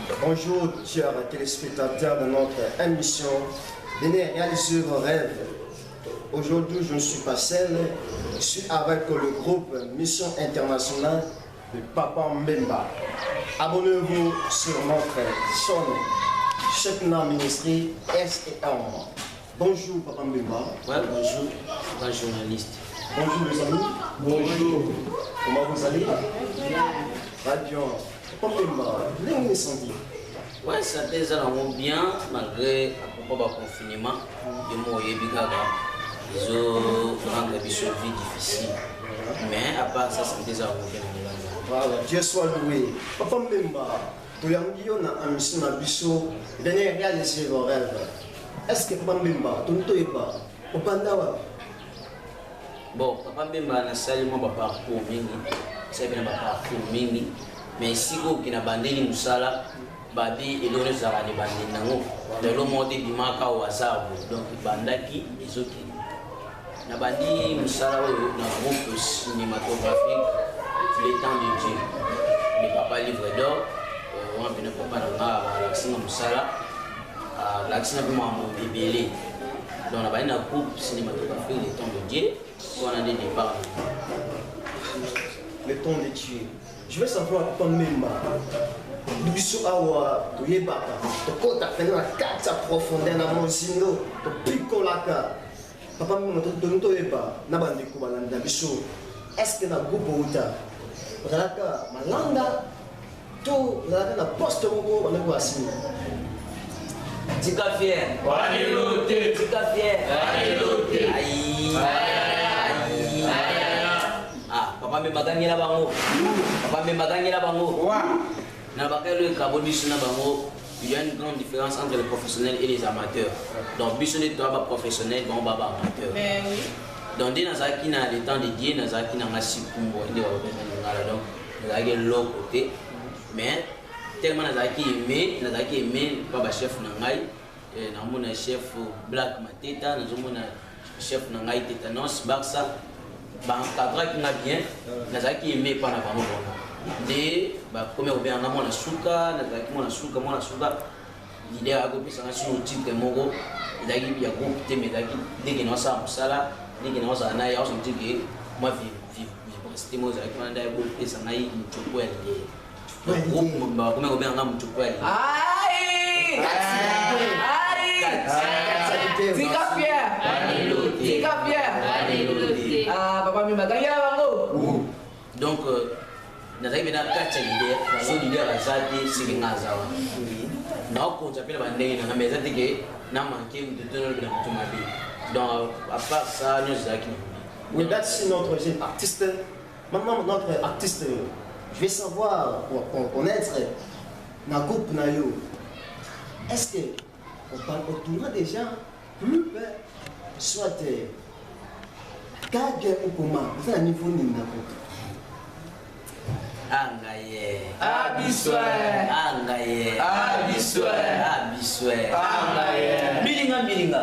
Bonjour, chers téléspectateurs de notre émission. Venez réaliser vos rêves. Aujourd'hui, je ne suis pas seul. Je suis avec le groupe Mission Internationale de Papa Mbemba. Abonnez-vous sur notre chaîne Shekina Ministry S&M. Bonjour, Papa Mbemba. Ouais, bonjour, grand journaliste. Bonjour, les amis. Bonjour. Comment vous allez? Très bien. Papa Mbemba, vous vous sentez? Ouais, ça t'aide bien, malgré le confinement. Et moi, ils ont rendu la vie difficile. Mais à part ça, ça t'aide bien. Voilà, Dieu soit loué. Papa Mbemba, tu as dit qu'on a une mission à Bissot, de réaliser vos rêves. Est-ce que Papa Mbemba, tu ne t'es pas au Pandawa? Bon, Papa Mbemba, na salement papa parcours mingi, c'est bien parcours mingi, mais si vous qui na bandeli musala, babi et l'on zara les bandeli nango, de l'homme monté du maka au hasard, donc bandaki les autres. Na bandi musala na groupe cinématographique les temps de Dieu, les papa livre d'or, on a bien papa na l'accent musala, l'accent de moi mon bébé. Donc on a un groupe cinématographique les temps de Dieu. On a des départs. Le temps de Dieu. Je veux savoir, Papa Mbemba, nous sommes à Touyebaka, tu comptes à faire la carte à profondeur dans mon signal, tu piques la carte. Papa Mbemba, tu ne t'es pas, n'a pas de coups à l'ambition. Est-ce que tu as un groupe ou tu as un malanda, tu as un poste au groupe, on a quoi signer? Tika fier. Tika fier. Aïe. Ah, papa me magani la bango. Papa me magani la bango. Na bakay le kabodish na bango. Il y a une grande différence entre les professionnels et les amateurs. Donc, bisonné toi professionnel, bon baba amateur. Mais oui. Donc, dès nazaki na le temps de Dieu, nazaki na ngasi kumbo, inde wa ngala donc, nazaki l'autre côté. Mais tellement nazaki aimé papa chef nangai, namona chef Black Mateta, namona chef nangai Tétanos, Barça. Bah, cadre qui n'a bien, nazaki aimé par la banque. Dès bah comme on vient na suka, nazaki mona suka, l'idée a copié ça sur le titre mogo, il a dit bien groupe mais dès qu'il n'a ça musala, dès qu'il n'a ça na ya on dit que moi vive c'était moi avec moi d'ailleurs et ça na yi mchukua le groupe bah comme on vient na mchukua Aïe! Tika fier! Ah, Papa Mbemba, gagne la bango! Donc, nous avons 4 leaders, les leaders azadi c'est ngazawa. Non, quand j'appelle la bandée, nous avons dit que nous manqué de donner le temps. Donc, à part ça, nous avons Oui, c'est notre jeune artiste. Maintenant, notre artiste, je vais savoir, pour connaître, dans le groupe Nayo, est-ce qu'on parle autour déjà plus bas, soit Kage ou comment, vous avez un niveau de Angaye. Abiswe. Angaye. Abiswe. Abiswe. Angaye. Bilinga. Bilinga.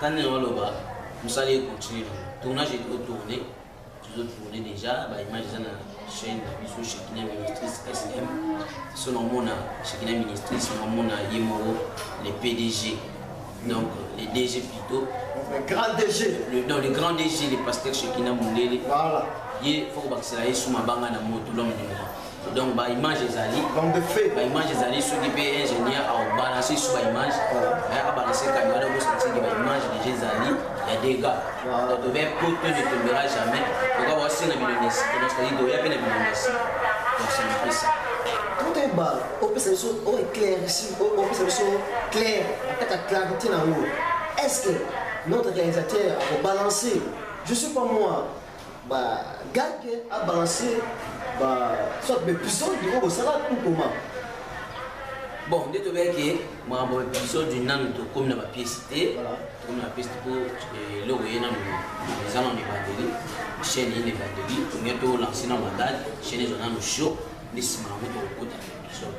Quand on va, nous allons continuer. Tournage est retourné. Toujours tourné déjà. Image de la chaîne de Shekina Ministries SM. Selon mon Shekina Ministries, selon mon Yemoro, les PDG. Donc les DG plutôt. Le grand DG. Le grand DG, les pasteurs Shekina Moulele. Voilà. Il faut que ça aille sous ma banga na moto l'homme donc bah image des ali. Donc de fait. Bah image des ali ceux qui paient ingénieur à balancer sur la image. À balancer caméra de sentir que bah image des ali il y a des gars. Donc devait poteau ne tombera jamais. Donc on va voir si na binones. Donc c'est-à-dire il y a peine binones. Donc c'est un peu ça. Tout est bas. On peut se dire on est clair ici. On peut se dire clair. Avec la clarté dans l'eau. Est-ce que notre réalisateur a balancé? Je sais pas moi. Bah, Gag a balancé, bah, soit des épisodes du gros salade ou comment? Bon, dès que moi, l'épisode du nan comme dans ma pièce, comme la pièce pour le voyer dans les allons des banderies, chaîne des banderies, pour bientôt lancer dans ma date, chaîne les zones show, les simons au côté de l'épisode.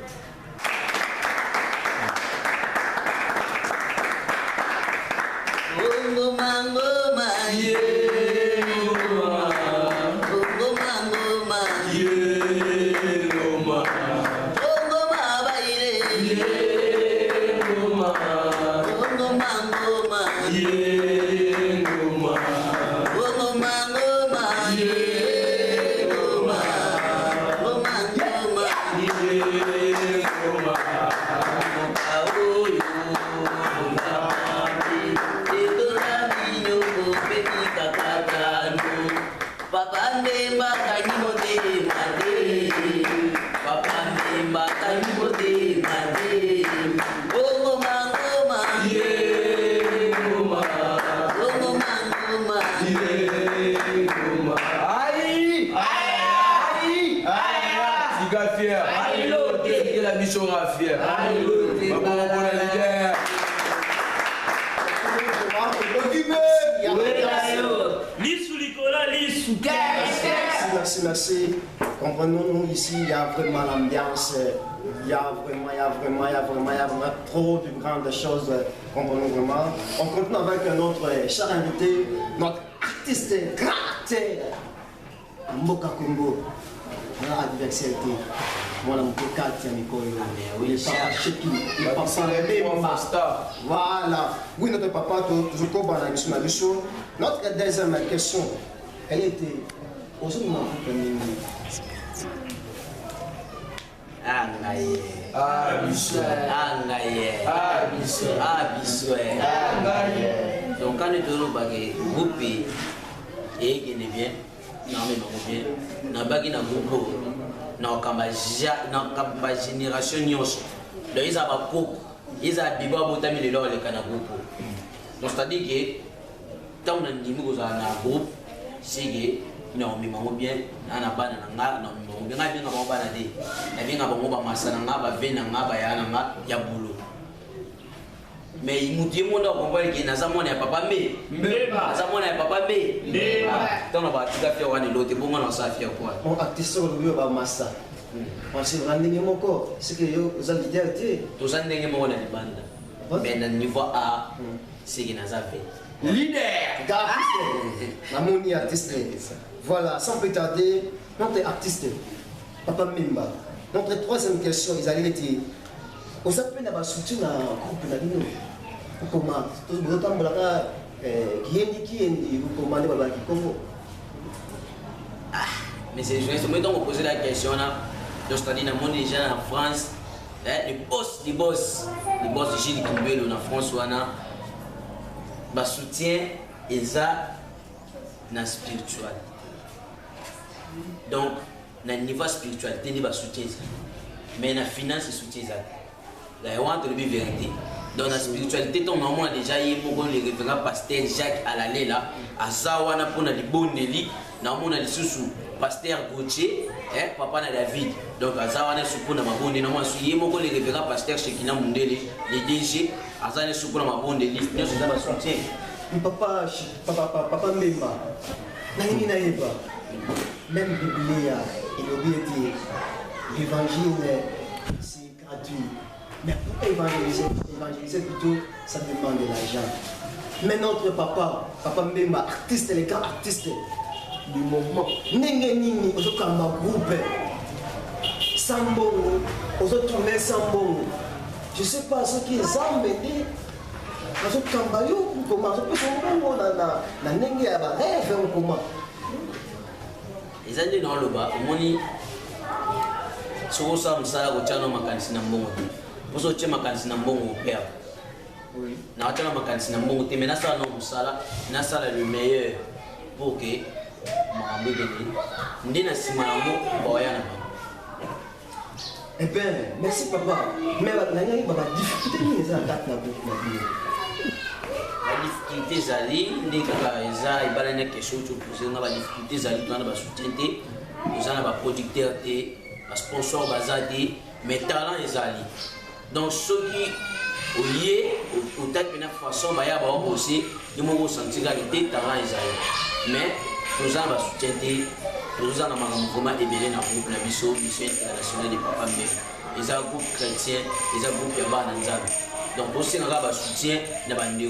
Mango, Merci. Comprenons-nous ici, il y a vraiment l'ambiance, il y a vraiment trop de grandes choses, comprenons vraiment. On continue avec notre cher invité, notre artiste caractère, Mboka Congo, notre adversaire, voilà, voilà, oui, notre papa, toujours comme notre deuxième question, elle était. Donc quand nous avons groupe et qui est bien, nous avons bien, nous avons génération nyos. Donc ils ont beaucoup, ils ont biba botami le lor le kana groupe. Donc c'est-à-dire que tant que nous avons un groupe, c'est non mi mango bien ana bana nga no mi mango bien nga binga ba bana de na binga ba ngoba masana nga ba vena nga ba yana nga ya bulu mais imuti monda ko mbali ki na zamona ya papa me mbeba zamona ya papa me mbeba tona ba tika fia wani lote bongo na safia kwa on artiste ko biyo ba massa on se randingi moko c'est que yo za leader te to zandenge mo na libanda mais na niveau A c'est que na zafe leader artiste na moni artiste. Voilà, sans plus tarder, notre artiste, Papa Mimba. Notre troisième question, ils allaient dire, vous avez un soutien dans le groupe de l'Union. Comment vous avez mais c'est juste, mais donc on posait la question là, donc c'est-à-dire dans les gens en France, les boss de Gilles Kimbelo en France, on a soutien et ça, dans spirituel. Donc, dans le niveau spiritualité, il y a soutien. Mais dans la finance, il y a soutien. Là, il y a une vérité. Dans la spiritualité, on a déjà eu les référents pasteur Jacques Alalé là, à Zawana pour les bons délits, on a les sous pasteur Gauthier, papa na David. Donc, à Zawana pour les bons délits, on a les référents pasteur Shekina Mundele, les DG, à Zawana pour les bons délits, nous avons soutien. Papa Mbemba, Nani Naïba. Même Bible, il oublie de dire l'évangile c'est gratuit. Mais pour évangéliser plutôt, ça demande de l'argent. Mais notre papa Mbemba, artiste, les grands artistes du mouvement, Nengenini, aux autres groupe, Sambongo, aux autres tournées Sambongo. Je ne sais pas ce qu'ils ont mené. Aux autres Kambayou, comment on peut se Nenge à rêve, comment. Les années dans le bas, on dit si vous savez ça, vous avez un macanisi n'ambongo. Vous avez un macanisi n'ambongo au père. Oui. Vous avez un macanisi n'ambongo. Mais là, ça c'est le meilleur pour que Marambo gagne. Nous avons si Marambo boyana. Eh bien, merci papa. Mais la difficulté ni ça date na beaucoup. La difficulté zali ndi kaka eza ibala na question to poser na ba difficulté zali to na ba soutien te nous na ba producteur te ba sponsor bazadi mais talent ezali donc ceux qui au lieu au tête de façon ba ya ba aussi ni mo sentir qualité talent ezali mais nous na ba soutien te nous na ma mouvement ebele na groupe na biso mission internationale de papa mais eza groupe chrétien eza groupe ya bana nzambe. Donc, aussi, on a un soutien dans le il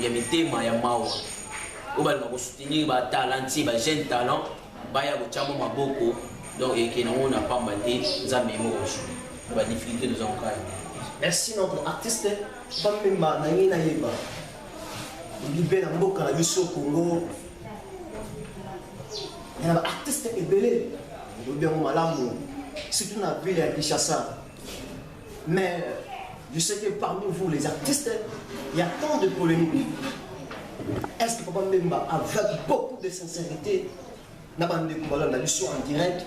y a des thèmes, il y a des mawa. On va soutenir les talents, les jeunes talents, il y a des gens beaucoup. Donc, on n'a pas battu, nous avons des difficultés de nos cas. Merci notre artiste, Pamemba Nani Naïba. Libé dans Mboka, la Bisso Congo. Il y a un artiste ébélé. Il y a un malamu. surtout dans la ville de Kinshasa. Mais je sais que parmi vous, les artistes, il y a tant de polémiques. Est-ce que Papa Mbemba, avec beaucoup de sincérité, n'a pas de combat dans l'émission en direct,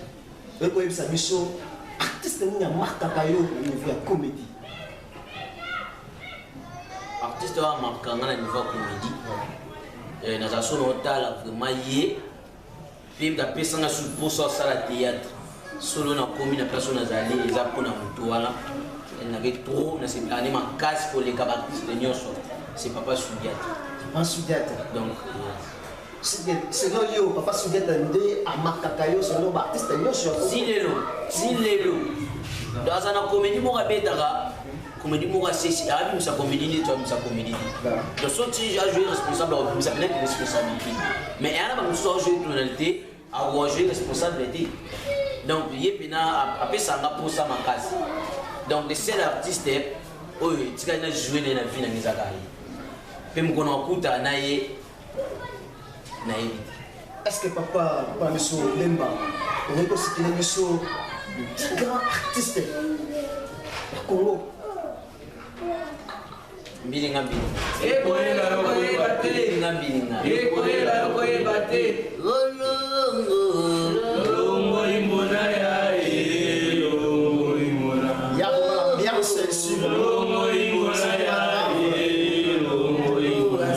et que sa mission, artiste n'a marqué à niveau de comédie. Artiste a marqué à niveau comédie. Nous avons vraiment yé. Puis la personne a su pour ça la théâtre. Solo na commune la personne a allé les apprendre à mutuala. Elle n'avait trop, n'a c'est année ma casse pour les cabarets de Nyonso. C'est Papa Soudiat. En Soudiat. Donc c'est non yo Papa Soudiat a marqué à Kayo selon l'artiste Nyonso. Si les lots. Dans une comédie mon rabetara. Comédie moi c'est sa comédie ni toi sa comédie. Donc soit j'ai joué responsable ou ça peut-être responsabilité. Mais elle a pas besoin de jouer tonalité à jouer responsabilité. Donc il y a après ça on a pour ça ma case. Donc les seuls artistes oh tu vas jouer dans la vie dans les agari. Puis me connais kuta naie. Est-ce que Papa Monsieur Mbemba on peut citer les missions de grands artistes au Congo? Bilinga bilinga. Ekoyela bate. Bilinga. Ekoyela bate. Longo imona ya longo imona. Il y a l'ambiance ici. Longo imona ya longo imona.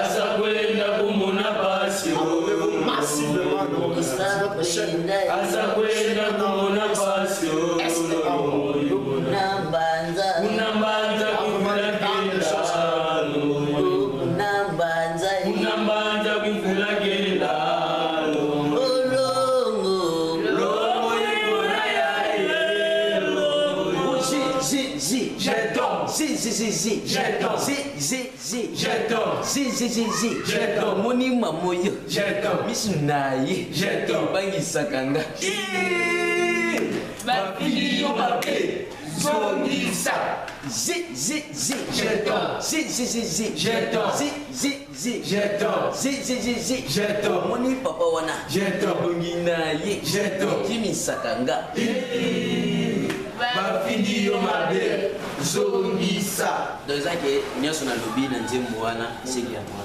Asakwenda kumuna pasi. Massivement dans notre chaîne. Asakwenda kumuna pasi. J'attends moni mamoyo misunaye bangisa kanga bafili yo bape zongisa j'attends moni papa wana bonginaye kimisakanga bafili yo mabe zongisa. Donc ça que nous sommes lobby dans Nzembo wana c'est qui a moi.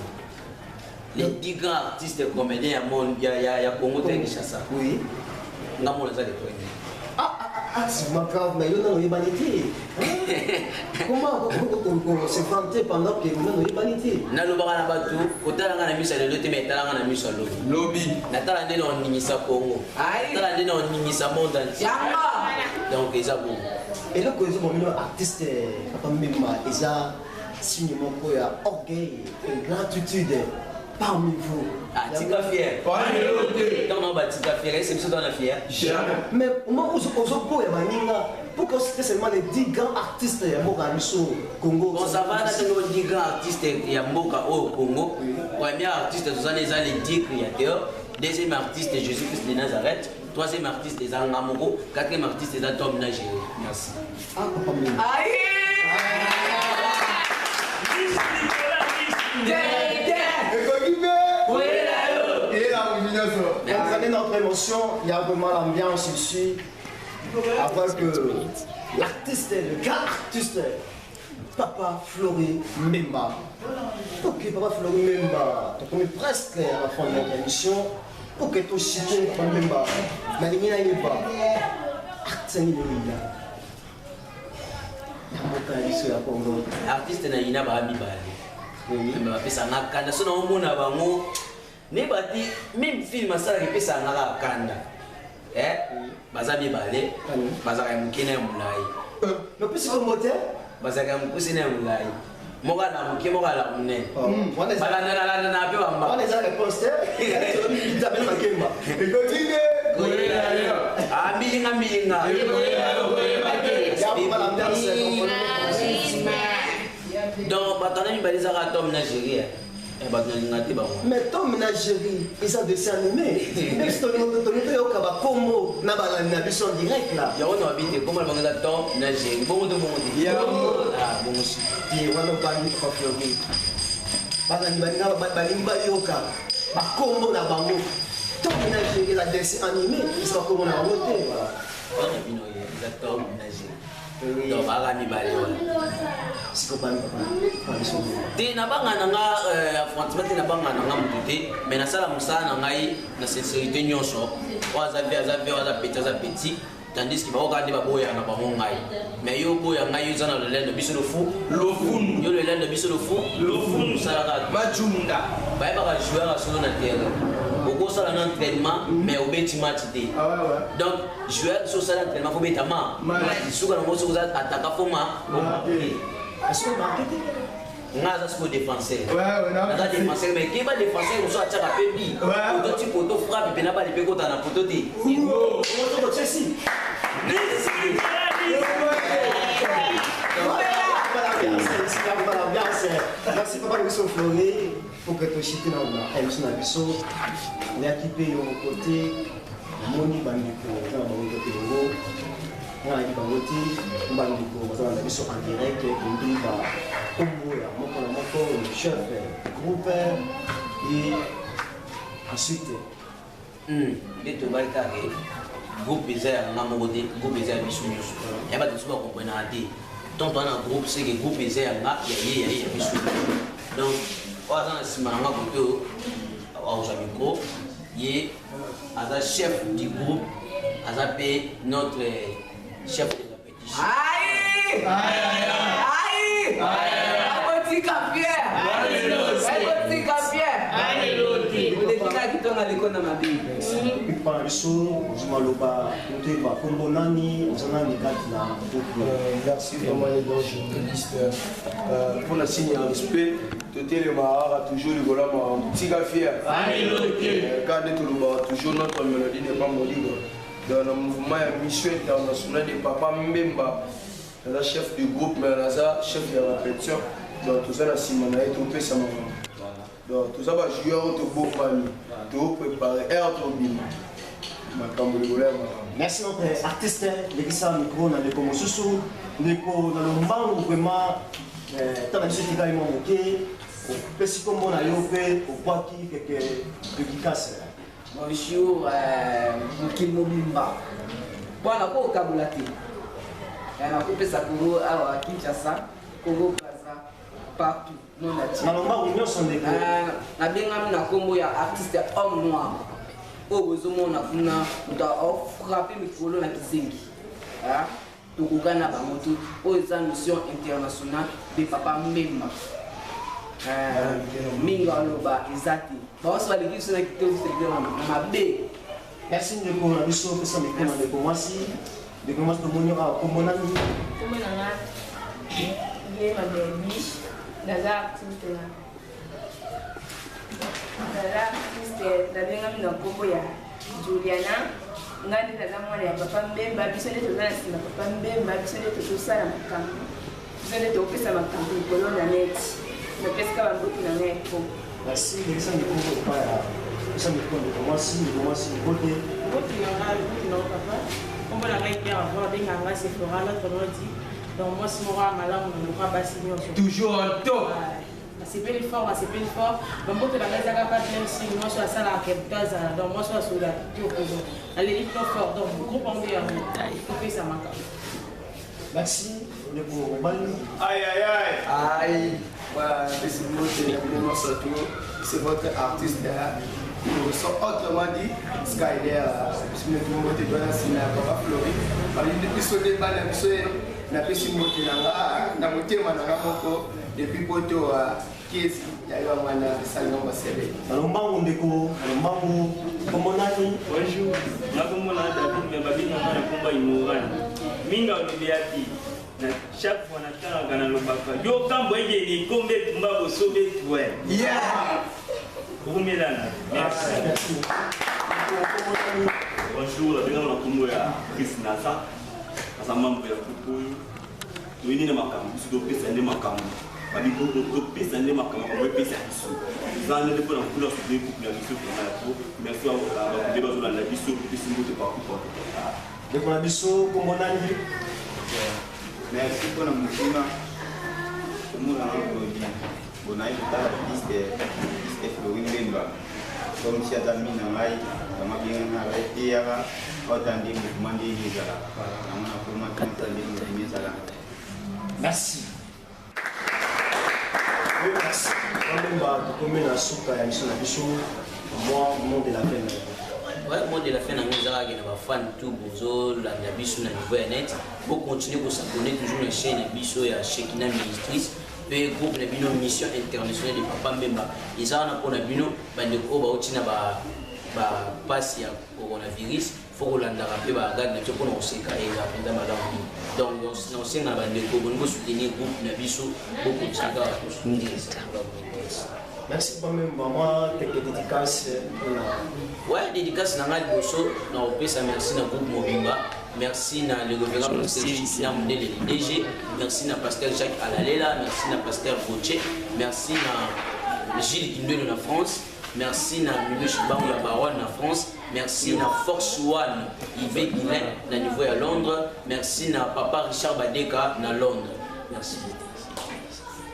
Les 10 grands artistes comédiens il y a Congo Kinshasa. Oui. Ngamo za les premiers. C'est ma grave, mais il y a une humanité. Comment on se vanter pendant que nous avons une humanité? Na lobaka na batu, kotala nga na misa lelo te mais tala nga na misa lobby. Lobby. Na tala ndé na ningisa Congo. Tala ndé na ningisa monde entier. Donc ça bon. Et là, quand ils ont artiste, Papa Mbemba, ils ont signé mon coeur, orgueil et gratitude parmi vous. Ah, tika fier. Parmi l'autre. Dans nos tika fier, c'est ça dans la fier. Mais au moment où ils ont coeur, pourquoi c'était seulement les 10 grands artistes au Congo? Bon, ça va, c'est nos 10 grands artistes au Congo. Premier artiste, c'est les 10 créateurs. Deuxième artiste, Jésus-Christ de Nazareth. Troisième artiste, c'est Angamoro. Quatrième artiste, c'est Tom Nagé. Merci. Ah, Papa Mbemba. Vous avez notre émotion, il y a vraiment l'ambiance ici. Après que l'artiste, le grand artiste, Papa Flori Mbemba. Ok, Papa Flori Mbemba, tu connais presque à la fin de notre émission. Pour que tu cites Papa Mbemba, mais il n'y a pas. Artiste na ina ba mibale. Mais ba pesa ngakanda so na omona bango ne bati même film asala ke pesa ngaka kanda. Baza mibale, baza ka mukina mulai. Mais puis c'est le moteur. Baza ka mukusina mulai. Moga na muke moga la munene. Bala na pe bamba. On est à la poster. Il t'appelle Makemba. Et continue. Ah, milinga. Donc, batana mi baliza ka Tom Nagérie. Mais Tom Nagérie, ils ont dessin animé. Même si tu as un combo, tu as une vision directe là. Il y a un habité, comment on a Tom Nagérie. Bon, de monde. Il y a un bon aussi. Il y a un bani Fafiori. Bani Yoka. Combo na bango. Tom Ménager, la dessin animé, c'est pas comment on a remonté. Voilà. Tom Ménager. Donc, Arami Baléo. C'est comme ça. Te na banga nanga affrontement te na banga nanga mututé mais na sala musana ngai na sincérité nyonso waza petit tandis que ba okande ba boya na ba ngai mais yo boya ngai yo zana le lendo biso le fou yo le lendo biso le fou sala ka Majunda. ba ba joueur à solo na terre beaucoup ça un entraînement mais au beti match té donc joueur sur ça entraînement faut beta ma suka na moso za ataka foma est-ce que marqué ngaza siko défenseur Non. ngaza défenseur mais qui va défenseur on soit tchaka pebi poto ti poto frappe pe na ba lipe kota na poto te comment tu sais si merci papa de Misso Floré pour que tu chites dans la émission Nabiso on est équipé au côté Moni Bandiko dans le côté de on a dit Bangoti Bandiko dans la émission en direct on dit bah Combo là mon le chef groupe et ensuite les to balka groupe bizarre na mongode groupe bizarre biso nyusu ya ba tsuba ko pena ati tonto na groupe c'est que groupe bizarre nga ya biso donc oza na sima nga koto au micro ye aza chef du groupe aza pe notre chef de la pétition Merci vraiment les deux journalistes pour le signe de respect. Tout le Mahara toujours le voilà petit fier. Quand toujours notre mélodie n'est pas modique. Dans le mouvement de mission internationale de Papa Mbemba, la chef du groupe, mais la chef de la répétition. Donc tout ça, la Simona est trompé sa maman. Donc tout ça va jouer au beau famille, tout préparer, tout bien. Merci notre artiste, les qui sont micro dans les commotions, les co dans le banc vraiment, tant que c'est également ok, au petit comme on a eu au bois qui casse. Bonjour, Mukimo Bimba. Bon, on a pas au Kabulati. On a coupé sa Congo à Kinshasa, Congo Plaza, partout. Non, dans le banc, on sont des na bien na Congo ya artiste homme noir. Au besoin na kuna doit frapper micro na kizingi. Ah, tukugana ba moto aux mission internationale de Papa Mbemba. Minga loba ezati. Ba so ali kiso na kito na mabe. Merci de pour la mission que ça me prend de commencer. De commencer de monio à comme on a mis. Comme on a dit, ma belle Gaza artiste là. Gaza artiste, la benga mina kombo ya Juliana. Ngani kaza mwana ya Papa Mbemba, bisone tozana sima Papa Mbemba, bisone tozosala makambo. Bisone topesa makambo likolo na net. Na pesika bangoki na net po. Merci, les gens de Congo pas ça me prend de commencer, côté. Côté non papa. Comme on a bien avoir des gangas c'est floral là on dit. Donc moi si moi malade on va pas signer Toujours en top. C'est bien fort, c'est bien fort. Donc beaucoup de la maison n'a pas bien signé moi sur la salle à Kemptaza. Donc moi sur la tout opposé. Allez il trop fort donc groupe en bien. Il faut que ça manque. Merci de pour Mali. Aïe, c'est votre artiste là. Nous sommes autrement dit, Skyler, je me suis monté dans la cinéma, Papa Flori. Depuis ce débat, je suis monté dans la moitié depuis Poto, qui est il y a eu un salon de Sébé. Alors, on déco, comment on a dit? Bonjour, je suis David Mbemba, Minga Oliviati. Chaque fois que je suis dans le bac, je suis dans le merci. Bonjour, je suis Chris Nasa. Je suis membre de la Coupe. Je suis dans le camp. Je suis dans Merci pour la mouvement. Nous avons Florine Bemba. Comme si Adami Nangai, kama bien na reti yaga otandi mandi hizala namuna kuma tandi hizala. Merci. Oui, merci. Quand même, comme la soupe, il y a moi, monde de la peine. Ouais, monde de la fin, on a des fans tout bozo, la biso na niveau net. Pour continuer à s'abonner toujours la chaîne biso et à Shekina Ministries. Puis groupe de bino mission internationale de Papa Mbemba. Ils ont un peu de bino, bande ko ba otina ba passe ya coronavirus. Faut que l'on rappelle ba garde na pour on sait ka et la penda madame. Donc on sait na bande ko bon soutenir groupe na biso beaucoup de saga pour soutenir. Merci pour moi, quelques dédicaces. Ouais, dédicace dans le bosso, dans le merci dans le groupe Mobimba, merci dans le gouvernement de DG, merci dans Pasteur Jacques Alalela, merci dans Pasteur Gauthier, merci dans Gilles Guindoué de France, merci dans Mimé Chibang la Baronne en France, merci dans Force One, Yves Guinet dans niveau à Londres, merci dans Papa Richard Badeka dans Londres. Merci.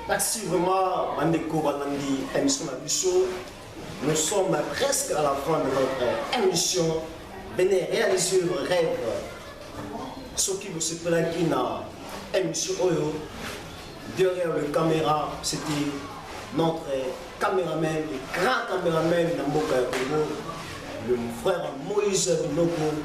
Merci vraiment, Mandeko Banandi, émission Mabusso. Nous sommes presque à la fin de notre émission. Venez réaliser vos rêves. Ce qui vous se plaît qui n'a émission Oyo. Derrière la caméra, c'était notre caméraman, le grand caméraman d'Amboka Congo, le frère Moïse Binoko.